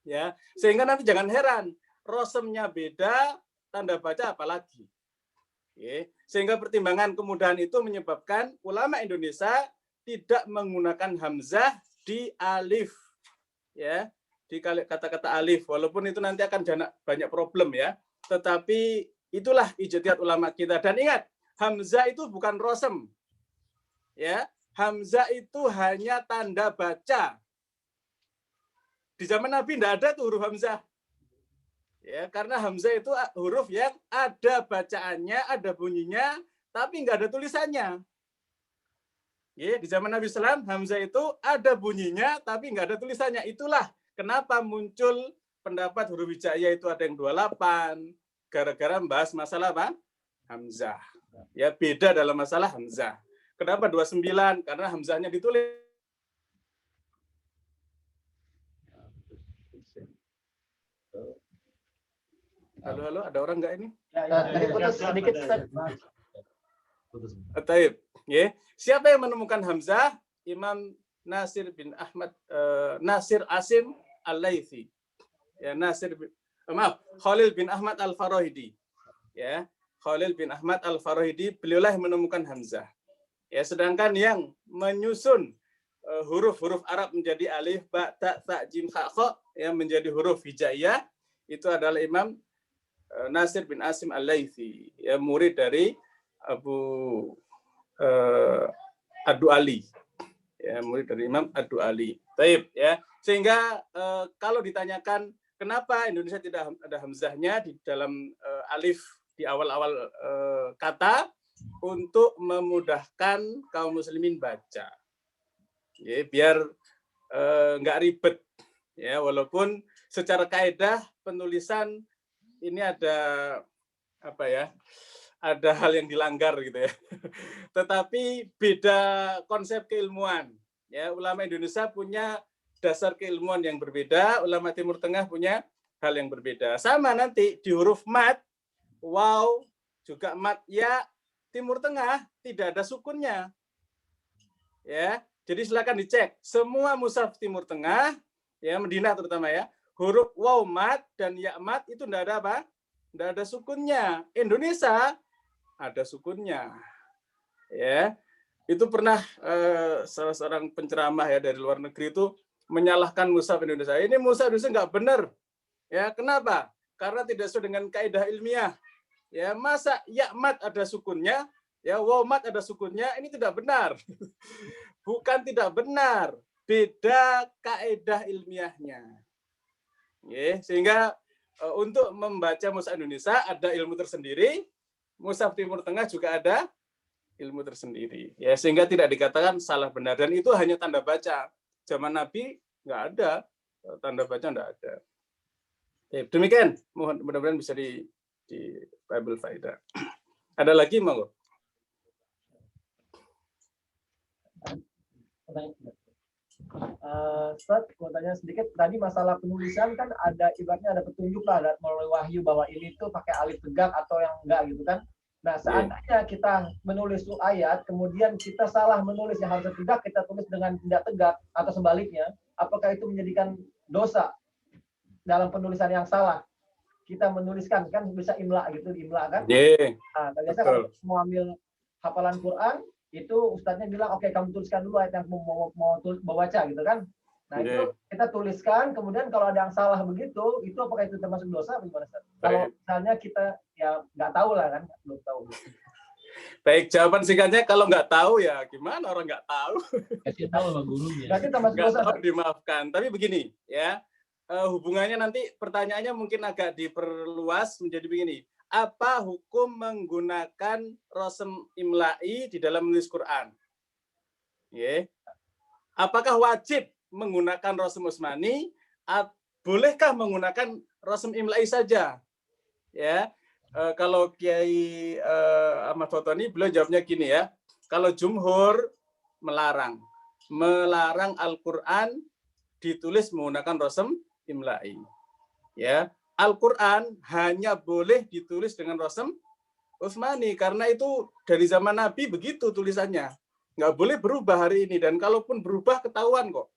Ya, sehingga nanti jangan heran, rosemnya beda, tanda baca apalagi. Sehingga pertimbangan kemudahan itu menyebabkan ulama Indonesia tidak menggunakan hamzah di alif, ya, di kata-kata alif, walaupun itu nanti akan banyak problem ya, tetapi itulah ijtihad ulama kita. Dan ingat, hamzah itu bukan rosem, ya, hamzah itu hanya tanda baca. Di zaman Nabi tidak ada tuh huruf hamzah, ya, karena hamzah itu huruf yang ada bacaannya, ada bunyinya, tapi nggak ada tulisannya. Ya, di zaman Nabi SAW, hamzah itu ada bunyinya, tapi nggak ada tulisannya. Itulah kenapa muncul pendapat huruf hijaiyah itu ada yang 28, gara-gara membahas masalah apa? Hamzah. Ya, beda dalam masalah hamzah. Kenapa 29? Karena hamzahnya ditulis. Halo, ada orang nggak ini? Tadi putus sedikit, Ustaz. Taib. Ya. Siapa yang menemukan hamzah? Imam Nasir bin Ahmad Nasir Asim Al-Laythi. Ya, Khalil bin Ahmad Al-Farahidi. Ya, Khalil bin Ahmad Al-Farahidi, beliaulah yang menemukan hamzah. Ya, sedangkan yang menyusun huruf-huruf Arab menjadi alif, ba, ta, tha, jim, kha, kha, yang menjadi huruf hijaiyah itu adalah Imam Nasir bin Asim Al-Laythi, ya, murid dari Abu Ad-Du'ali, ya, murid dari Imam Ad-Du'ali. Taib, ya. Sehingga kalau ditanyakan kenapa Indonesia tidak ada hamzahnya di dalam alif di awal-awal kata, untuk memudahkan kaum muslimin baca, ya, biar nggak ribet, ya, walaupun secara kaidah penulisan ini ada apa ya, ada hal yang dilanggar gitu ya. Tetapi beda konsep keilmuan. Ya, ulama Indonesia punya dasar keilmuan yang berbeda, ulama Timur Tengah punya hal yang berbeda. Sama nanti di huruf mat, waw, juga mat ya, Timur Tengah tidak ada sukunnya. Ya, jadi silakan dicek semua mushaf Timur Tengah, ya Madinah terutama ya, huruf waw mat dan ya mat itu enggak ada apa? Enggak ada sukunnya. Indonesia ada sukunnya. Ya, itu pernah salah seorang penceramah ya dari luar negeri itu menyalahkan mushaf Indonesia. Ini mushaf Indonesia nggak benar. Ya, kenapa? Karena tidak sesuai dengan kaidah ilmiah. Ya, masa ya mat ada sukunnya, ya waw mat ada sukunnya, ini tidak benar. Bukan tidak benar, beda kaidah ilmiahnya. Ya, sehingga untuk membaca mushaf Indonesia ada ilmu tersendiri, mushaf Timur Tengah juga ada ilmu tersendiri. Ya, sehingga tidak dikatakan salah benar, dan itu hanya tanda baca. Zaman Nabi nggak ada tanda baca, nggak ada. Ya, demikian, mudah-mudahan bisa di Bible Faida. Ada lagi monggo? Ustaz, mau tanya sedikit. Tadi masalah penulisan kan ada ibaratnya ada petunjuk lah melalui wahyu bahwa ini tuh pakai alif tegak atau yang enggak gitu kan. Nah, seandainya kita menulis ayat, kemudian kita salah menulis yang harus tegak, kita tulis dengan tidak tegak atau sebaliknya, apakah itu menjadikan dosa dalam penulisan yang salah? Kita menuliskan kan bisa imla gitu, imla kan? Nah, biasanya kalau mau ambil hafalan Quran, itu ustadznya bilang, oke, kamu tuliskan dulu ayat yang mau baca gitu kan? Nah, itu kita tuliskan, kemudian kalau ada yang salah begitu, itu apakah itu termasuk dosa atau gimana? Kalau misalnya kita ya nggak tahu lah kan, belum tahu. Baik, jawaban singkatnya kalau nggak tahu ya gimana, orang nggak tahu. Kasih tahu sama gurunya. Berarti termasuk dosa. Nggak tahu dimaafkan. Tapi begini ya, hubungannya nanti pertanyaannya mungkin agak diperluas menjadi begini. Apa hukum menggunakan rasm imla'i di dalam menulis Quran? Ya. Apakah wajib menggunakan rasm Utsmani? Bolehkah menggunakan rasm imla'i saja? Ya. Kalau Kiai Ahmad Fatoni, beliau jawabnya gini ya. Kalau jumhur melarang Al-Quran ditulis menggunakan rasm imla'i. Ya. Al-Quran hanya boleh ditulis dengan rasm Utsmani karena itu dari zaman Nabi begitu tulisannya, nggak boleh berubah hari ini, dan kalaupun berubah ketahuan kok.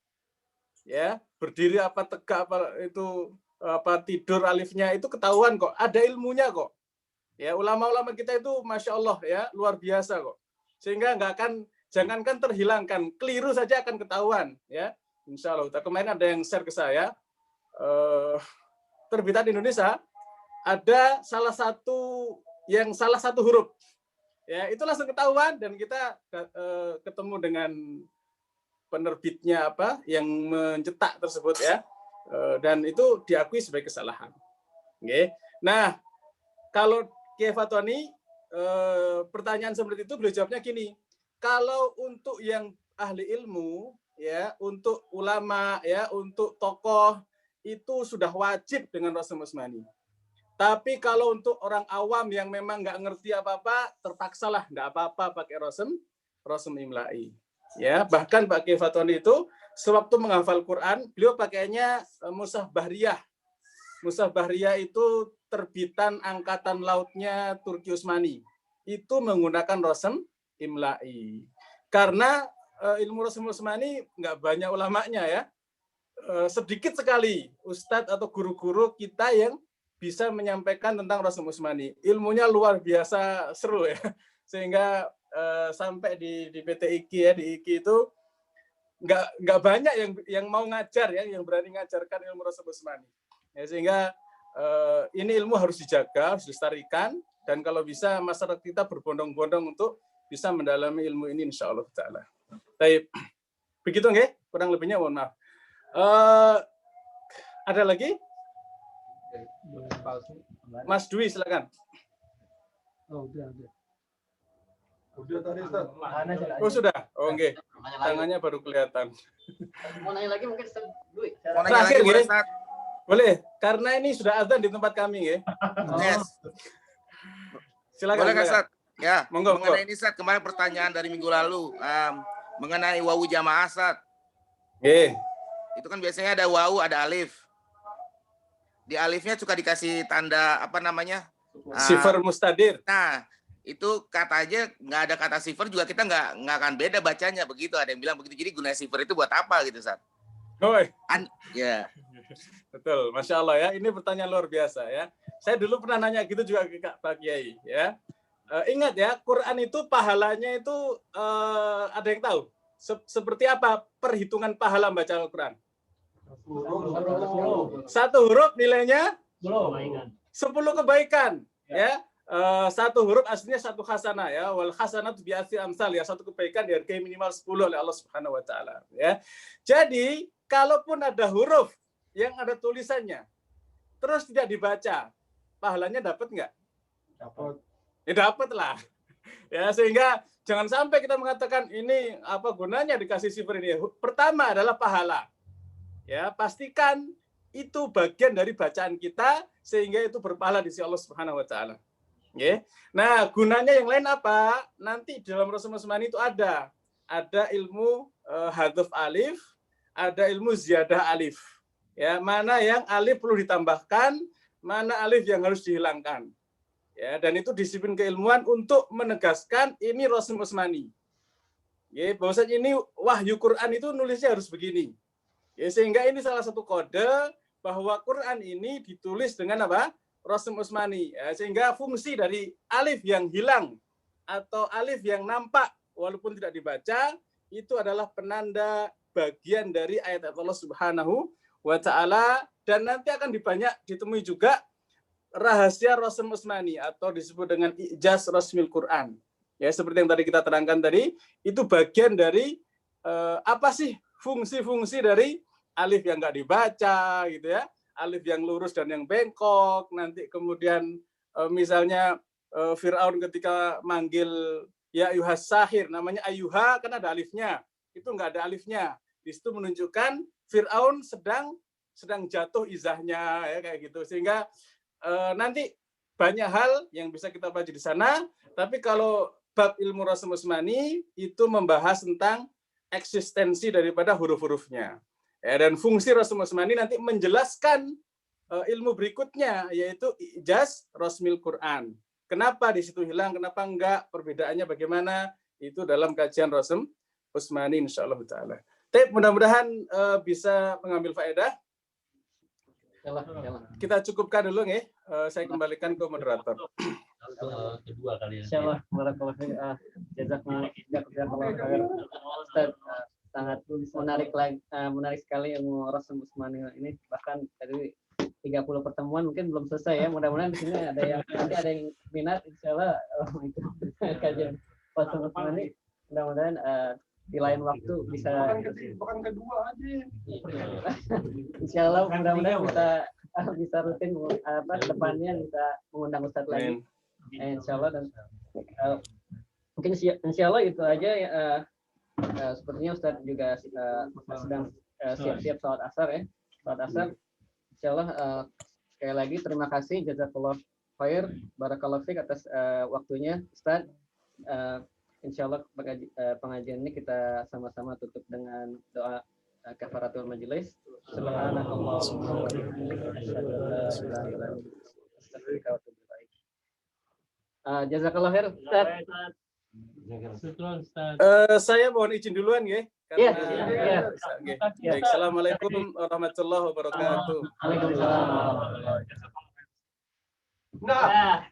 Ya, berdiri apa tegak apa itu apa tidur alifnya itu ketahuan kok, ada ilmunya kok. Ya, ulama-ulama kita itu masya Allah ya luar biasa kok, sehingga nggak akan, jangankan terhilangkan, keliru saja akan ketahuan ya. Insya Allah. Kemarin ada yang share ke saya. Terbitan Indonesia ada salah satu huruf ya, itu langsung ketahuan, dan kita ketemu dengan penerbitnya apa yang mencetak tersebut ya, dan itu diakui sebagai kesalahan. Oke. Nah, kalau Kiai Fatoni pertanyaan seperti itu beliau jawabnya gini, kalau untuk yang ahli ilmu ya, untuk ulama ya, untuk tokoh itu sudah wajib dengan rasm Utsmani. Tapi kalau untuk orang awam yang memang nggak ngerti apa-apa, terpaksalah nggak apa-apa pakai rasm imla'i. Ya, bahkan Pak Kiai Fatoni itu sewaktu menghafal Quran, beliau pakainya mushaf Bahriyah. Mushaf Bahriyah itu terbitan angkatan lautnya Turki Utsmani. Itu menggunakan rasm imla'i. Karena ilmu rasm Utsmani nggak banyak ulamanya ya. Sedikit sekali ustadz atau guru-guru kita yang bisa menyampaikan tentang rasm Utsmani. Ilmunya luar biasa seru ya, sehingga sampai di PT IKI ya, di IKI itu nggak banyak yang mau ngajar ya, yang berani ngajarkan ilmu rasm Utsmani. Ya, sehingga ini ilmu harus dijaga, harus dilestarikan, dan kalau bisa masyarakat kita berbondong-bondong untuk bisa mendalami ilmu ini insya Allah taala. Baik, begitu nggih? Kurang lebihnya mohon maaf. Ada lagi? Mas Dwi silakan. Oh, udah. Udah tadi Ustaz. Oh sudah. Oh nggih. Tangannya baru kelihatan. Mau nanya lagi mungkin Dwi. Mau nanya lagi boleh, Ustaz? Boleh, karena ini sudah azan di tempat kami ya. Yes. Silakan. Boleh kan, Ustaz? Ya, monggo, mengenai ini Ustaz, kemarin pertanyaan dari minggu lalu mengenai wawu jamaah Ustaz. Nggih. Itu kan biasanya ada wawu, ada alif. Di alifnya suka dikasih tanda apa namanya? Sifar mustadir. Nah, itu katanya nggak ada kata sifar juga kita nggak akan beda bacanya begitu. Ada yang bilang begitu. Jadi guna sifar itu buat apa gitu, Ustaz? Ya. Betul, Masya Allah ya. Ini pertanyaan luar biasa ya. Saya dulu pernah nanya gitu juga ke Pak Kiai ya. Ingat ya, Quran itu pahalanya itu ada yang tahu? Seperti apa perhitungan pahala baca Al-Quran? 1 huruf nilainya 10 kebaikan ya. 1 huruf aslinya 1 hasanah ya. Wal hasanatu bi asyri amsal ya. 1 kebaikan dihargai minimal 10 oleh Allah Subhanahu wa taala ya. Jadi, kalaupun ada huruf yang ada tulisannya terus tidak dibaca, pahalanya dapat nggak? Dapat. Ya dapat lah. Ya, sehingga jangan sampai kita mengatakan ini apa gunanya dikasih sifar ini. Pertama adalah pahala. Ya, pastikan itu bagian dari bacaan kita sehingga itu berpahala di sisi Allah Subhanahu wa taala. Ya. Nah, gunanya yang lain apa? Nanti di dalam Rasul Usmani itu ada ilmu hadzf alif, ada ilmu ziyadah alif. Ya, mana yang alif perlu ditambahkan, mana alif yang harus dihilangkan. Ya, dan itu disiplin keilmuan untuk menegaskan ini Rasul Usmani. Ya, bahwasanya ini wahyu Quran itu nulisnya harus begini. Ya, sehingga ini salah satu kode bahwa Quran ini ditulis dengan apa? Rasul Usmani. Ya, sehingga fungsi dari alif yang hilang atau alif yang nampak walaupun tidak dibaca itu adalah penanda bagian dari ayat Allah Subhanahu wa taala, dan nanti akan ditemui juga rahasia Rasul Usmani atau disebut dengan ijaz rasmil Quran. Ya, seperti yang tadi kita terangkan tadi, itu bagian dari apa sih fungsi-fungsi dari alif yang nggak dibaca gitu ya. Alif yang lurus dan yang bengkok, nanti kemudian misalnya Fir'aun ketika manggil ya ayuhas sahir, namanya ayuha kan ada alifnya, itu nggak ada alifnya. Di situ menunjukkan Fir'aun sedang jatuh izahnya ya kayak gitu. Sehingga nanti banyak hal yang bisa kita baca di sana, tapi kalau bab ilmu Rasul Usmani itu membahas tentang eksistensi daripada huruf-hurufnya. Ya, dan fungsi Rasul Usmani nanti menjelaskan ilmu berikutnya, yaitu ijaz rasmil Quran. Kenapa di situ hilang, kenapa enggak, perbedaannya bagaimana, itu dalam kajian Rasul Usmani insyaallah taala. Tapi mudah-mudahan bisa mengambil faedah. Kita cukupkan dulu nih. Saya kembalikan ke moderator. Kedua kali ya. Insyaallah, barakallahu fiik. Jazakallahu khair. Ustaz, sangat menarik sekali ilmu Rasul Usmani ini, bahkan dari 30 pertemuan mungkin belum selesai ya. Mudah-mudahan di sini ada yang minat, insyaallah itu kajian Rasul Usmani. Mudah-mudahan di lain waktu bisa Bukan kedua aja. Insyaallah mudah-mudahan bisa rutin depannya bisa mengundang Ustaz lagi. Insyaallah, dan mungkin insyaallah itu aja ya. Sepertinya Ustaz juga sedang siap-siap salat asar ya. Salat asar. Insyaallah sekali lagi terima kasih, jazakallah khair, barakallahu fiik atas waktunya Ustaz. Insyaallah pengajian ini kita sama-sama tutup dengan doa kafaratul majelis. Subhanallahumma wa bihamdika asyhadu an la ilaha illa anta astaghfiruka wa atubu ilaik. Jazakallah khair Ustaz. Saya mohon izin duluan ya. Iya. Baik, assalamualaikum warahmatullahi wabarakatuh. Waalaikumsalam. Nah,